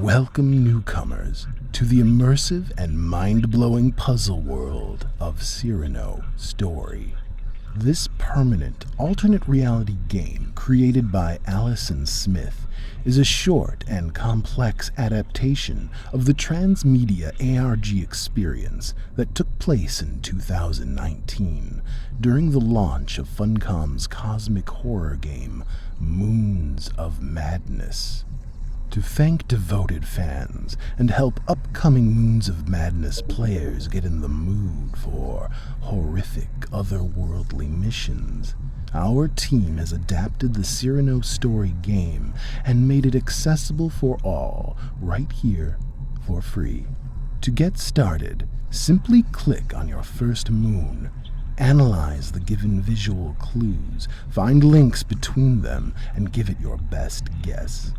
Welcome newcomers to the immersive and mind-blowing puzzle world of Cyrano Story. This permanent alternate reality game created by Alison Smith is a short and complex adaptation of the transmedia ARG experience that took place in 2019 during the launch of Funcom's cosmic horror game, Moons of Madness. To thank devoted fans and help upcoming Moons of Madness players get in the mood for horrific otherworldly missions, our team has adapted the Cyrano Story game and made it accessible for all right here for free. To get started, simply click on your first moon, analyze the given visual clues, find links between them, and give it your best guess.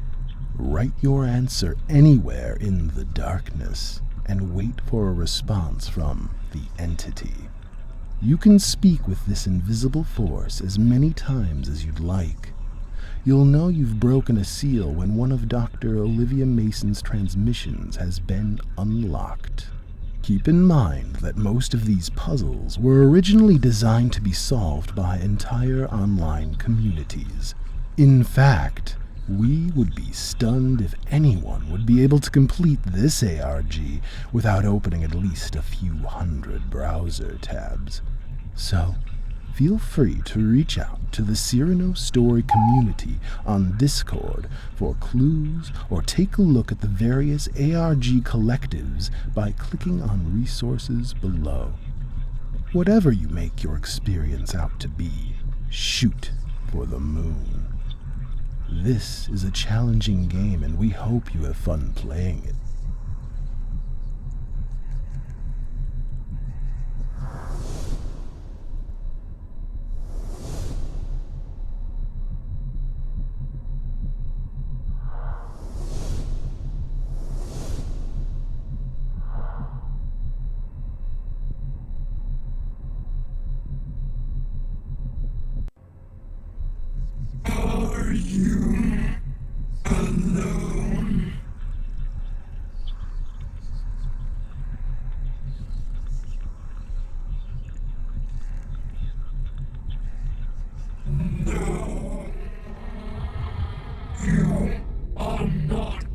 Write your answer anywhere in the darkness and wait for a response from the entity. You can speak with this invisible force as many times as you'd like. You'll know you've broken a seal when one of Dr. Olivia Mason's transmissions has been unlocked. Keep in mind that most of these puzzles were originally designed to be solved by entire online communities. In fact, we would be stunned if anyone would be able to complete this ARG without opening at least a few hundred browser tabs. So, feel free to reach out to the Cyrano Story community on Discord for clues or take a look at the various ARG collectives by clicking on resources below. Whatever you make your experience out to be, shoot for the moon. This is a challenging game, and we hope you have fun playing it. Are you alone? No, you are not.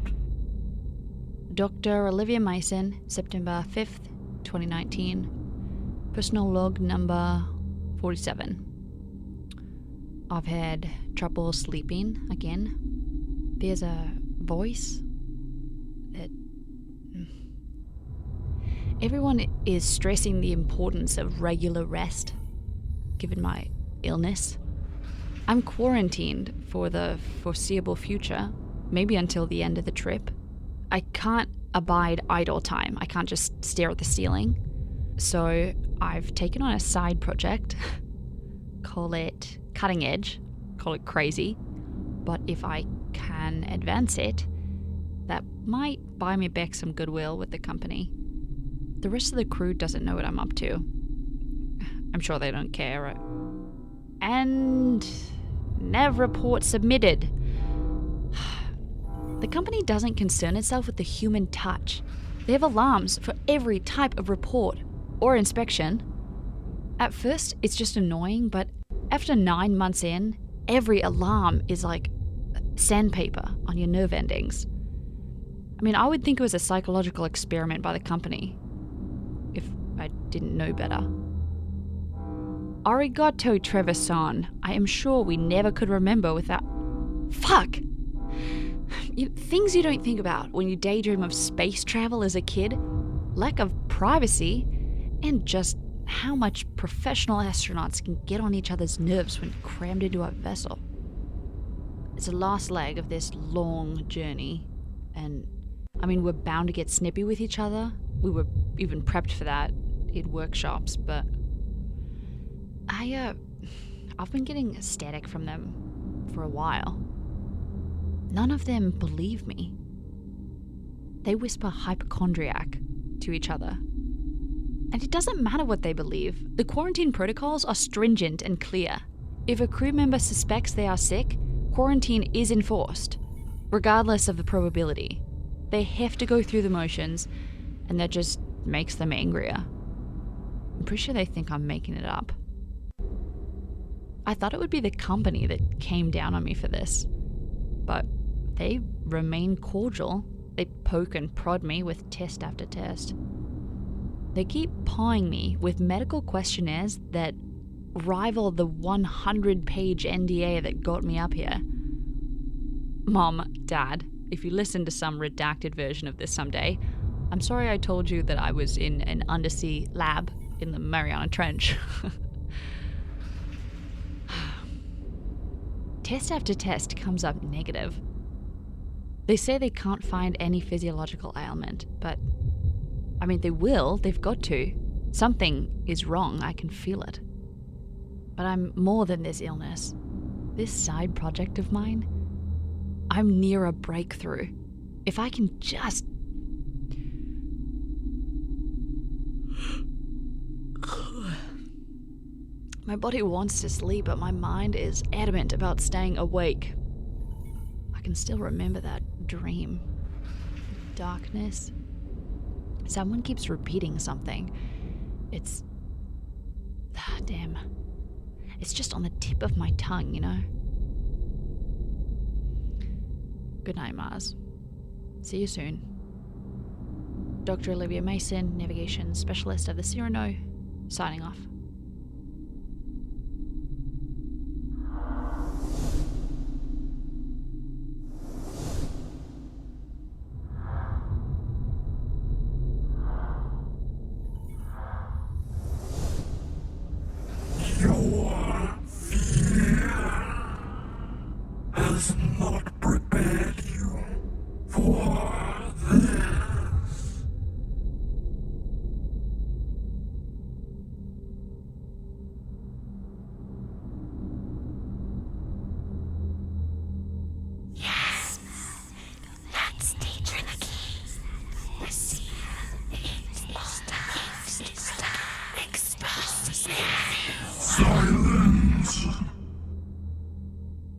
Dr. Olivia Mason, September 5th, 2019. Personal log number 47. I've had trouble sleeping again. There's a voice that... Everyone is stressing the importance of regular rest, given my illness. I'm quarantined for the foreseeable future, maybe until the end of the trip. I can't abide idle time. I can't just stare at the ceiling. So I've taken on a side project, call it cutting edge, call it crazy, but if I can advance it, that might buy me back some goodwill with the company. The rest of the crew doesn't know what I'm up to. I'm sure they don't care. And nav report submitted. The company doesn't concern itself with the human touch. They have alarms for every type of report or inspection. At first, it's just annoying, but after 9 months in, every alarm is like sandpaper on your nerve endings. I mean, I would think it was a psychological experiment by the company, if I didn't know better. Arigato, Trevor-san. I am sure we never could remember without... Fuck! Things you don't think about when you daydream of space travel as a kid, lack of privacy, and just how much professional astronauts can get on each other's nerves when crammed into a vessel. It's the last leg of this long journey, and I mean, we're bound to get snippy with each other. We were even prepped for that in workshops, but I've been getting static from them for a while. None of them believe me. They whisper hypochondriac to each other. And it doesn't matter what they believe. The quarantine protocols are stringent and clear. If a crew member suspects they are sick, quarantine is enforced, regardless of the probability. They have to go through the motions, and that just makes them angrier. I'm pretty sure they think I'm making it up. I thought it would be the company that came down on me for this, but they remain cordial. They poke and prod me with test after test. They keep pawing me with medical questionnaires that rival the 100-page NDA that got me up here. Mom, Dad, if you listen to some redacted version of this someday, I'm sorry I told you that I was in an undersea lab in the Mariana Trench. Test after test comes up negative. They say they can't find any physiological ailment, but I mean, they will, they've got to. Something is wrong, I can feel it. But I'm more than this illness. This side project of mine, I'm near a breakthrough. If I can just... My body wants to sleep, but my mind is adamant about staying awake. I can still remember that dream. Darkness. Someone keeps repeating something. It's... damn. It's just on the tip of my tongue, you know? Good night, Mars. See you soon. Dr. Olivia Mason, Navigation Specialist of the Cyrano, signing off. Your fear has not prepared you for this. Yes, that's teacher the key. The sea is exposed. Silence.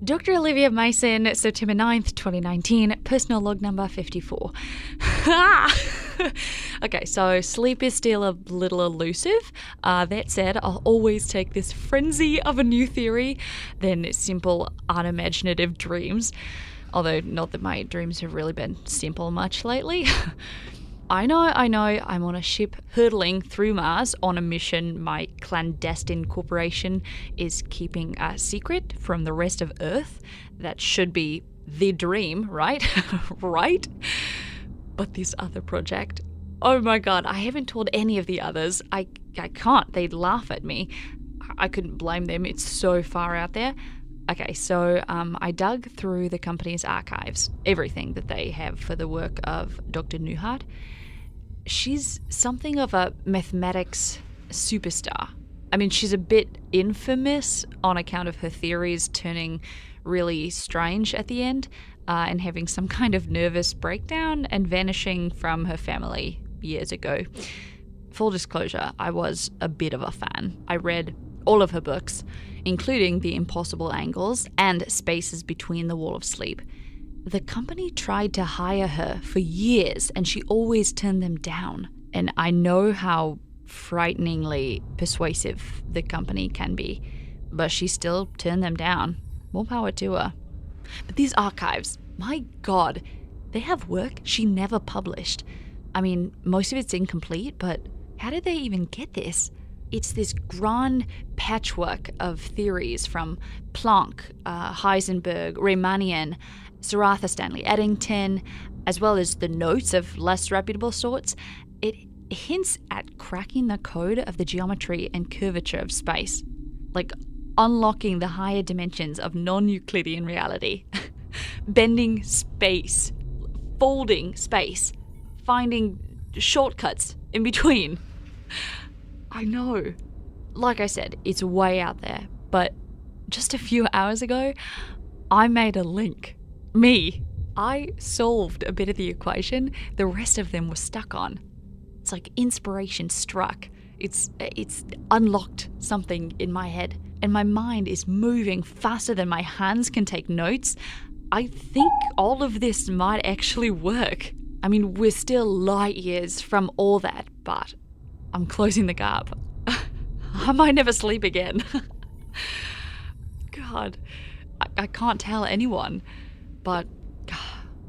Dr. Olivia Mason, September 9th, 2019, personal log number 54. Okay, so sleep is still a little elusive. That said, I'll always take this frenzy of a new theory than simple, unimaginative dreams. Although, not that my dreams have really been simple much lately. I know, I'm on a ship hurtling through Mars on a mission my clandestine corporation is keeping a secret from the rest of Earth. That should be the dream, right? Right? But this other project, oh my god, I haven't told any of the others. I can't, they'd laugh at me. I couldn't blame them, it's so far out there. Okay, so I dug through the company's archives, everything that they have for the work of Dr. Newhart. She's something of a mathematics superstar. I mean, she's a bit infamous on account of her theories turning really strange at the end and having some kind of nervous breakdown and vanishing from her family years ago. Full disclosure, I was a bit of a fan. I read all of her books, including The Impossible Angles and Spaces Between the Wall of Sleep. The company tried to hire her for years and she always turned them down. And I know how frighteningly persuasive the company can be, but she still turned them down. More power to her. But these archives, my god, they have work she never published. I mean, most of it's incomplete, but how did they even get this? It's this grand patchwork of theories from Planck, Heisenberg, Riemannian, Sir Arthur Stanley Eddington, as well as the notes of less reputable sorts. It hints at cracking the code of the geometry and curvature of space, like unlocking the higher dimensions of non-Euclidean reality, bending space, folding space, finding shortcuts in between. I know. Like I said, it's way out there, but just a few hours ago, I made a link. Me. I solved a bit of the equation the rest of them were stuck on. It's like inspiration struck. It's unlocked something in my head, and my mind is moving faster than my hands can take notes. I think all of this might actually work. I mean, we're still light years from all that, but I'm closing the gap. I might never sleep again. God, I can't tell anyone, but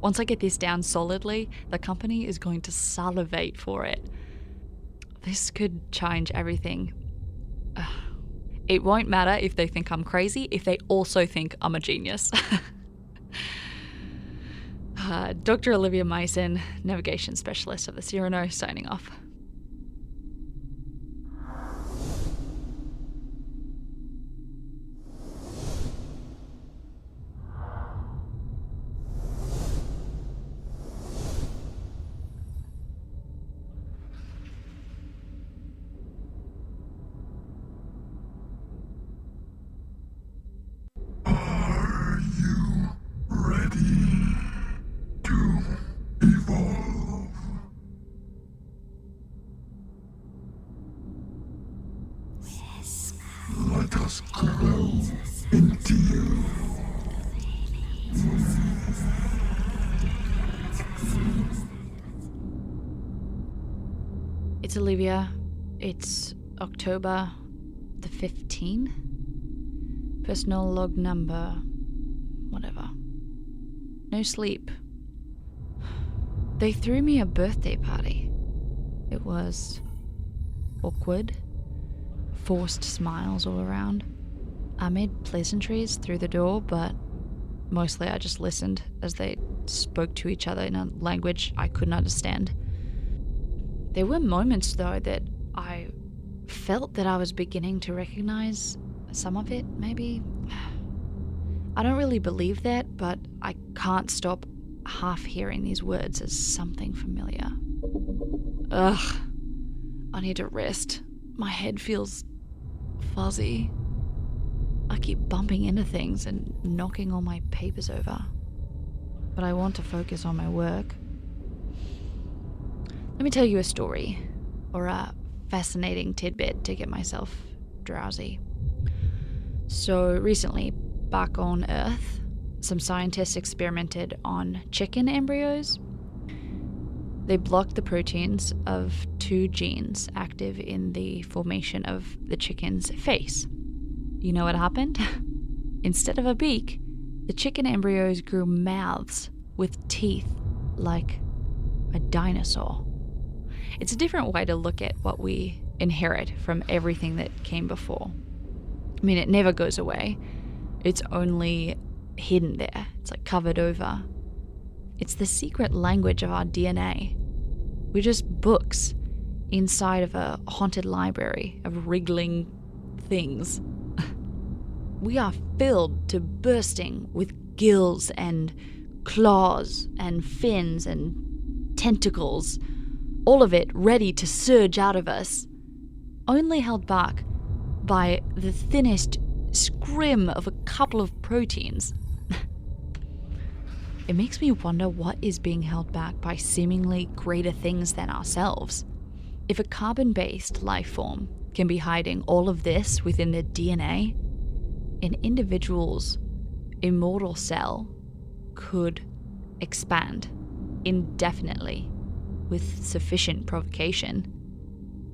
once I get this down solidly, the company is going to salivate for it. This could change everything. It won't matter if they think I'm crazy, if they also think I'm a genius. Dr. Olivia Mason, navigation specialist of the Cyrano, signing off. Are you ready to evolve? Let us grow into you. It's Olivia. It's October the 15th. Personal log number, whatever. No sleep. They threw me a birthday party. It was awkward, forced smiles all around. I made pleasantries through the door, but mostly I just listened as they spoke to each other in a language I couldn't understand. There were moments, though, that I felt that I was beginning to recognize some of it, maybe. I don't really believe that, but I can't stop half hearing these words as something familiar. Ugh. I need to rest. My head feels fuzzy. I keep bumping into things and knocking all my papers over. But I want to focus on my work. Let me tell you a story, or a fascinating tidbit to get myself drowsy. So recently, back on Earth, some scientists experimented on chicken embryos. They blocked the proteins of 2 genes active in the formation of the chicken's face. You know what happened? Instead of a beak, the chicken embryos grew mouths with teeth like a dinosaur. It's a different way to look at what we inherit from everything that came before. I mean, it never goes away. It's only hidden there. It's like covered over. It's the secret language of our DNA. We're just books inside of a haunted library of wriggling things. We are filled to bursting with gills and claws and fins and tentacles, all of it ready to surge out of us, only held back by the thinnest scrim of a couple of proteins. It makes me wonder what is being held back by seemingly greater things than ourselves. If a carbon-based life form can be hiding all of this within their DNA, an individual's immortal cell could expand indefinitely with sufficient provocation.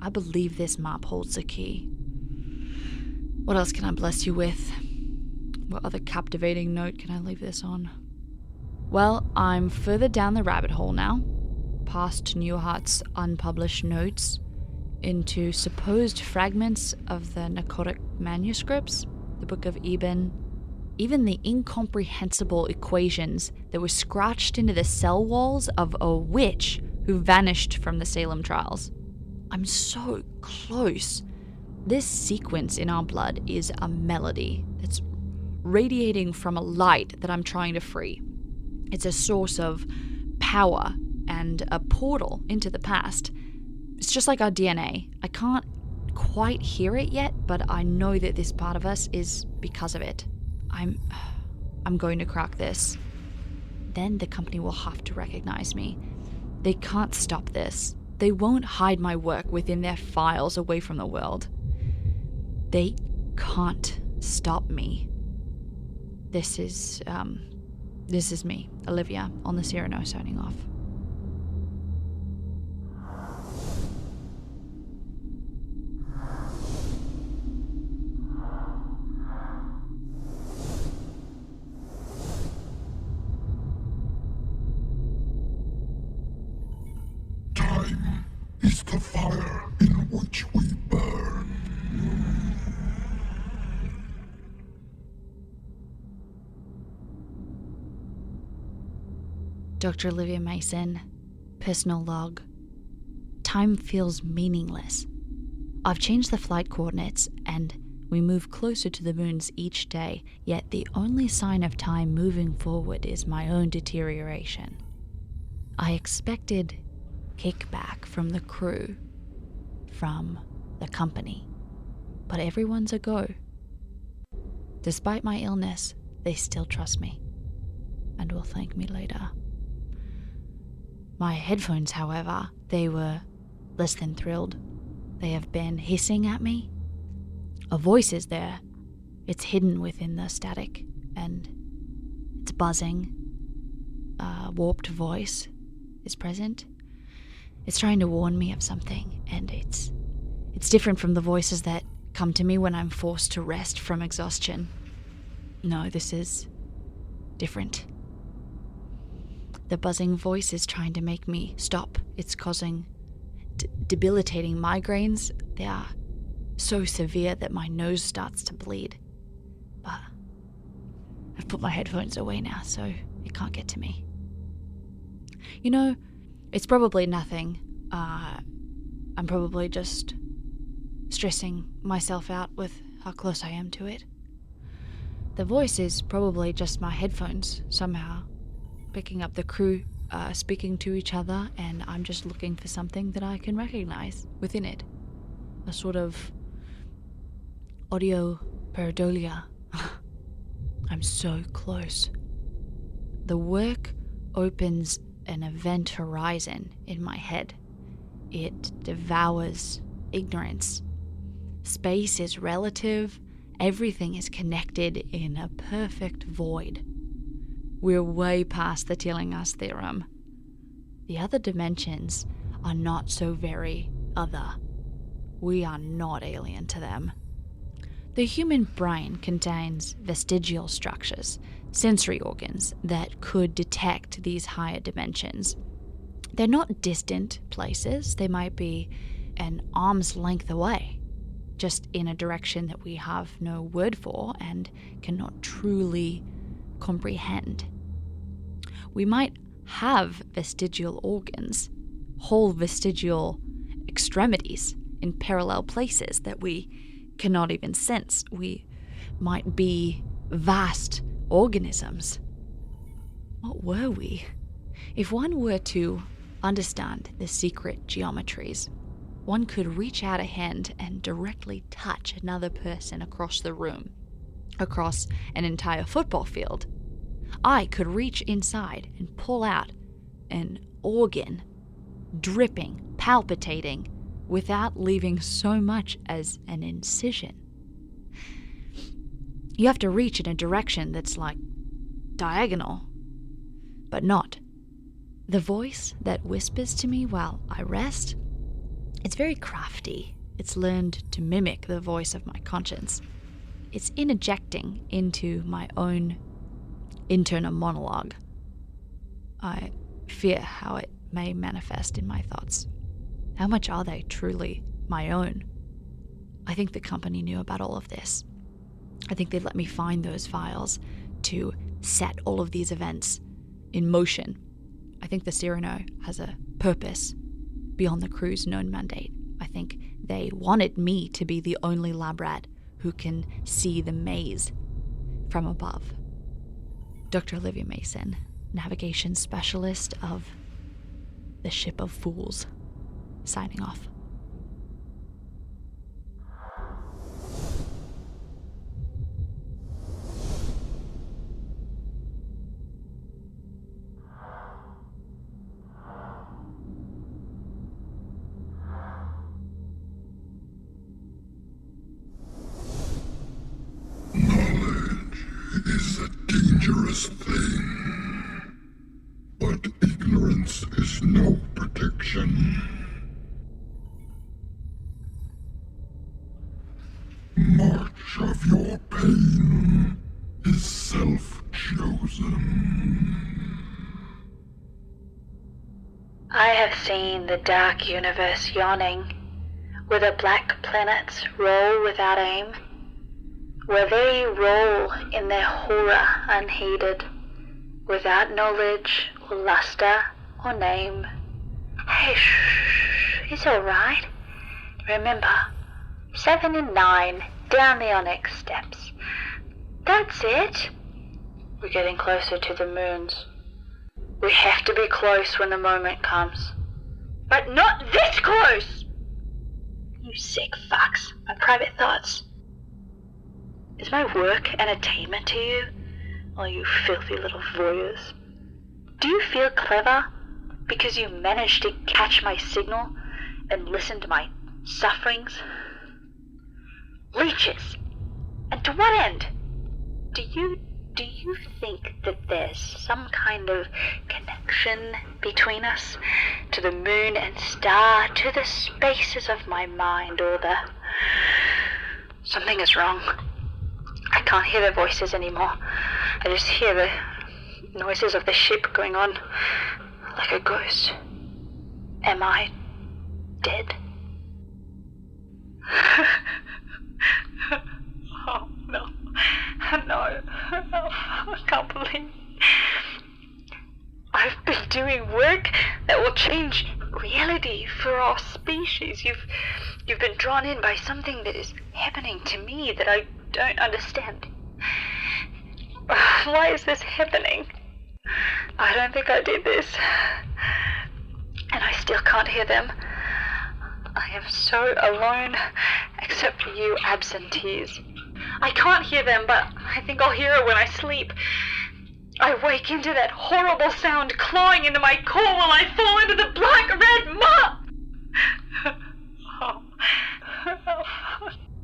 I believe this map holds the key. What else can I bless you with? What other captivating note can I leave this on? Well, I'm further down the rabbit hole now, past Newhart's unpublished notes, into supposed fragments of the narcotic manuscripts, the Book of Eben, even the incomprehensible equations that were scratched into the cell walls of a witch who vanished from the Salem trials. I'm so close. This sequence in our blood is a melody that's radiating from a light that I'm trying to free. It's a source of power and a portal into the past. It's just like our DNA. I can't quite hear it yet, but I know that this part of us is because of it. I'm going to crack this. Then the company will have to recognize me. They can't stop this. They won't hide my work within their files away from the world. They can't stop me. This is me, Olivia, on the Cyrano, signing off. is the fire in which we burn. Dr. Olivia Mason, personal log. Time feels meaningless. I've changed the flight coordinates and we move closer to the moons each day, yet the only sign of time moving forward is my own deterioration. I expected kickback from the crew, from the company, but everyone's a go. Despite my illness, they still trust me and will thank me later. My headphones, however, they were less than thrilled. They have been hissing at me. A voice is there. It's hidden within the static, and it's buzzing. A warped voice is present. It's trying to warn me of something, and it's different from the voices that come to me when I'm forced to rest from exhaustion. No, this is different. The buzzing voice is trying to make me stop. It's causing debilitating migraines. They are so severe that my nose starts to bleed. But I've put my headphones away now, so it can't get to me. You know, it's probably nothing. I'm probably just stressing myself out with how close I am to it. The voice is probably just my headphones somehow picking up the crew speaking to each other, and I'm just looking for something that I can recognize within it. A sort of audio pareidolia. I'm so close. The work opens an event horizon in my head. It devours ignorance. Space is relative. Everything is connected in a perfect void. We're way past the telling us theorem. The other dimensions are not so very other. We are not alien to them. The human brain contains vestigial structures, sensory organs that could detect these higher dimensions. They're not distant places. They might be an arm's length away, just in a direction that we have no word for and cannot truly comprehend. We might have vestigial organs, whole vestigial extremities in parallel places that we cannot even sense. We might be vast organisms. What were we? If one were to understand the secret geometries, one could reach out a hand and directly touch another person across the room, across an entire football field. I could reach inside and pull out an organ, dripping, palpitating, without leaving so much as an incision. You have to reach in a direction that's like diagonal, but not. The voice that whispers to me while I rest, it's very crafty. It's learned to mimic the voice of my conscience. It's interjecting into my own internal monologue. I fear how it may manifest in my thoughts. How much are they truly my own? I think the company knew about all of this. I think they'd let me find those files to set all of these events in motion. I think the Cyrano has a purpose beyond the crew's known mandate. I think they wanted me to be the only lab rat who can see the maze from above. Dr. Olivia Mason, navigation specialist of the Ship of Fools, signing off. Is a dangerous thing, but ignorance is no protection. Much of your pain is self-chosen. I have seen the dark universe yawning, where the black planets roll without aim, where they roll in their horror unheeded, without knowledge or luster or name. Hey, shh, it's all right. Remember, 7 and 9 down the onyx steps. That's it. We're getting closer to the moons. We have to be close when the moment comes. But not this close! You sick fucks. My private thoughts. Is my work an attainment to you? Oh, you filthy little voyeurs. Do you feel clever because you managed to catch my signal and listen to my sufferings? Leeches! And to what end? Do you think that there's some kind of connection between us? To the moon and star, to the spaces of my mind, or the... Something is wrong. I can't hear their voices anymore. I just hear the noises of the ship going on like a ghost. Am I dead? Oh, no. No. I can't believe I've been doing work that will change reality for our species. You've been drawn in by something that is happening to me that I don't understand. Why is this happening? I don't think I did this. And I still can't hear them. I am so alone, except for you absentees. I can't hear them, but I think I'll hear it when I sleep. I wake into that horrible sound clawing into my core while I fall into the black-red muck. Oh.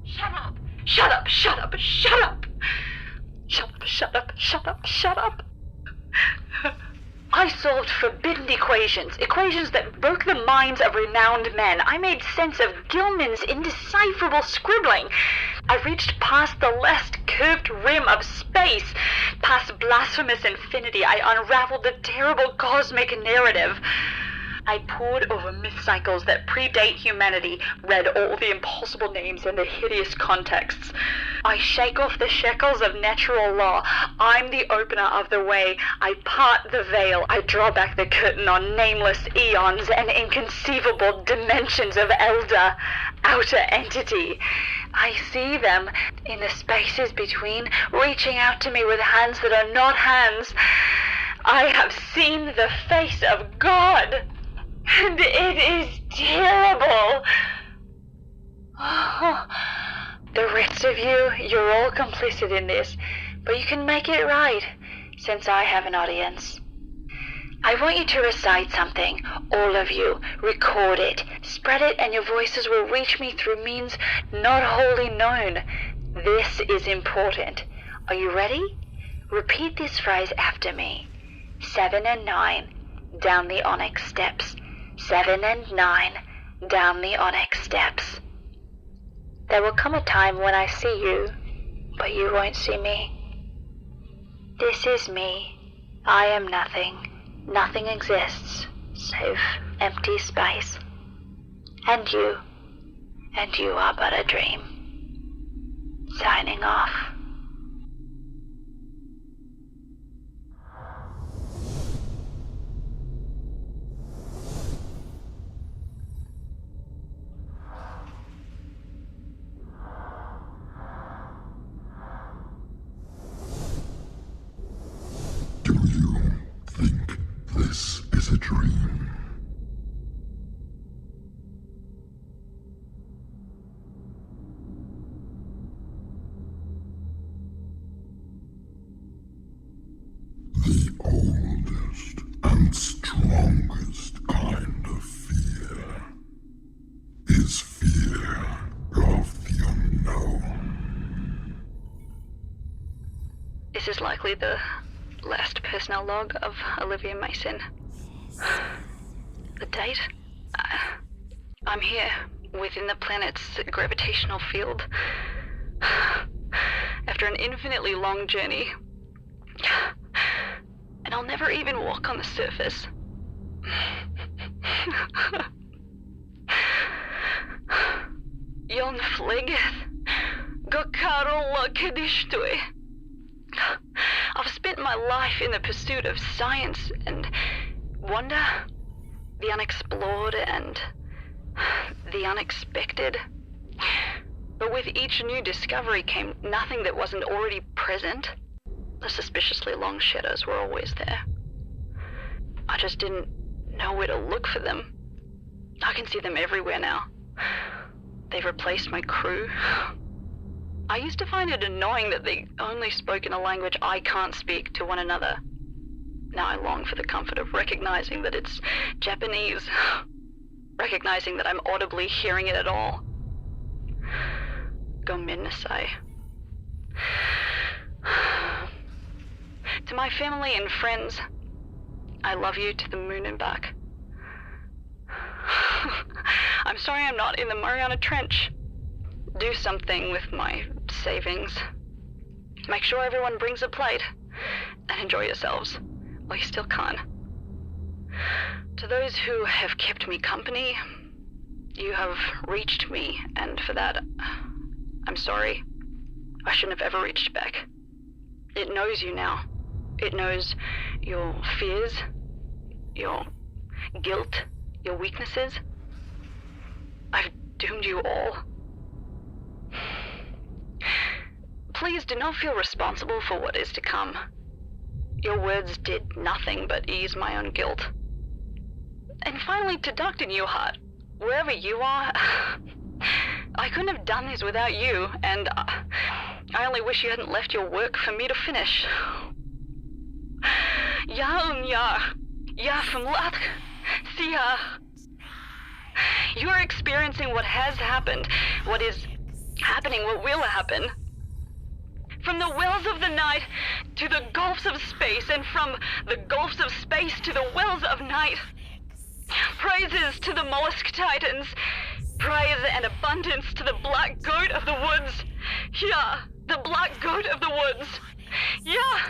Shut up! Shut up! Shut up! Shut up! Shut up! Shut up! Shut up! Shut up! I solved forbidden equations that broke the minds of renowned men. I made sense of Gilman's indecipherable scribbling. I reached past the last curved rim of space, past blasphemous infinity. I unraveled the terrible cosmic narrative. I pored over myth cycles that predate humanity, read all the impossible names and the hideous contexts. I shake off the shackles of natural law. I'm the opener of the way. I part the veil. I draw back the curtain on nameless eons and inconceivable dimensions of elder, outer entity. I see them in the spaces between, reaching out to me with hands that are not hands. I have seen the face of God. And it is terrible. Oh, the rest of you, you're all complicit in this, but you can make it right, since I have an audience. I want you to recite something, all of you. Record it, spread it, and your voices will reach me through means not wholly known. This is important. Are you ready? Repeat this phrase after me. 7 and 9, down the onyx steps. 7 and 9, down the onyx steps. There will come a time when I see you, but you won't see me. This is me. I am nothing. Nothing exists, save empty space. And you are but a dream. Signing off. Do you think this is a dream? The oldest and strongest kind of fear is fear of the unknown. This is likely the last personnel log of Olivia Mason. The date? I'm here, within the planet's gravitational field. After an infinitely long journey. And I'll never even walk on the surface. Jon flyget. Gakarolla kedishtui. I've spent my life in the pursuit of science and wonder, the unexplored and the unexpected. But with each new discovery came nothing that wasn't already present. The suspiciously long shadows were always there. I just didn't know where to look for them. I can see them everywhere now. They've replaced my crew. I used to find it annoying that they only spoke in a language I can't speak to one another. Now I long for the comfort of recognizing that it's Japanese. Recognizing that I'm audibly hearing it at all. Gomen-nasai. To my family and friends, I love you to the moon and back. I'm sorry I'm not in the Mariana Trench. Do something with my savings. Make sure everyone brings a plate and enjoy yourselves while you still can. To those who have kept me company, you have reached me, and for that, I'm sorry. I shouldn't have ever reached back. It knows you now. It knows your fears, your guilt, your weaknesses. I've doomed you all. Please do not feel responsible for what is to come. Your words did nothing but ease my own guilt. And finally, to Dr. Newhart, wherever you are, I couldn't have done this without you, and I only wish you hadn't left your work for me to finish. Ja from Lat, Sia. You are experiencing what has happened, what is happening, what will happen. From the wells of the night to the gulfs of space, and from the gulfs of space to the wells of night. Praises to the mollusk titans. Praise and abundance to the black goat of the woods. Yeah, the black goat of the woods. Yeah,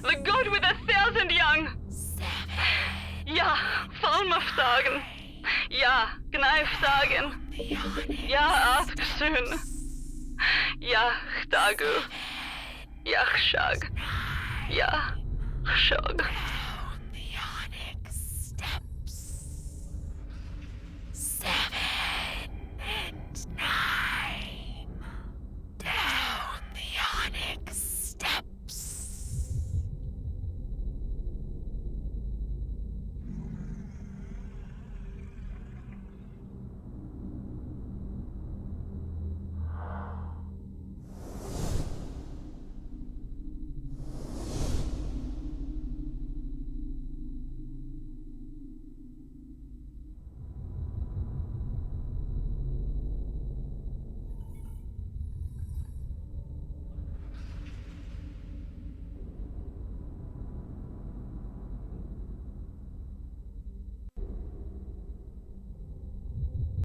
the goat with 1,000 young. Ja, Falmafdagen. Ja, Gneifdagen. Ja, Athgsun. Ja, Dagu. Ja, Shag. Ja, Shog.